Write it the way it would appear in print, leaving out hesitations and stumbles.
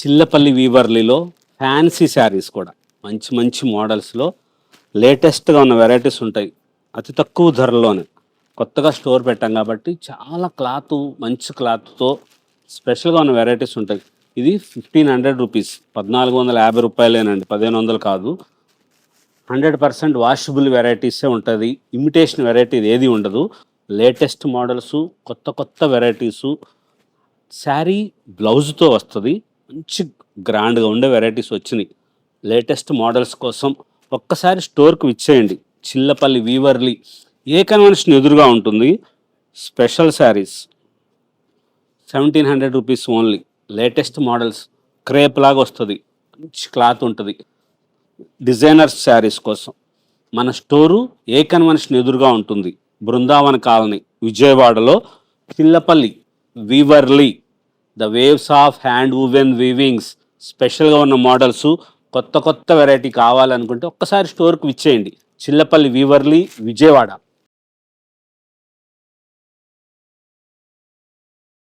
Chillapalli వీవర్లీలో fancy saris కూడా మంచి మంచి మోడల్స్లో లేటెస్ట్గా ఉన్న వెరైటీస్ ఉంటాయి. అతి తక్కువ ధరలోనే కొత్తగా స్టోర్ పెట్టాం కాబట్టి చాలా క్లాత్, మంచి క్లాత్తో స్పెషల్గా ఉన్న వెరైటీస్ ఉంటాయి. ఇది 1500 రూపీస్, 1450 రూపాయలేనండి, 1500 కాదు. 100% వాషబుల్ వెరైటీసే ఉంటుంది. ఇమిటేషన్ వెరైటీ ఏది ఉండదు. లేటెస్ట్ మోడల్స్, కొత్త కొత్త వెరైటీసు, శారీ బ్లౌజ్తో వస్తుంది. మంచి గ్రాండ్గా ఉండే వెరైటీస్ వచ్చినాయి. లేటెస్ట్ మోడల్స్ కోసం ఒక్కసారి స్టోర్కి విచ్చేయండి. చిల్లపల్లి వీవర్లీ ఏ కన్వెన్షన్ ఎదురుగా ఉంటుంది. Special saris 1700 rupees only. Latest models, crepe లాగా వస్తుంది, మంచి క్లాత్ ఉంటుంది. డిజైనర్స్ శారీస్ కోసం మన స్టోరు ఏ కన్వెన్షన్ ఎదురుగా ఉంటుంది. బృందావన కాలనీ, విజయవాడలో Chillapalli Weaverly. The waves of hand woven weavings, స్పెషల్గా ఉన్న మోడల్స్, కొత్త కొత్త వెరైటీ కావాలనుకుంటే ఒక్కసారి స్టోర్కి విచ్చేయండి. చిల్లపల్లి వీవర్లీ, విజయవాడ.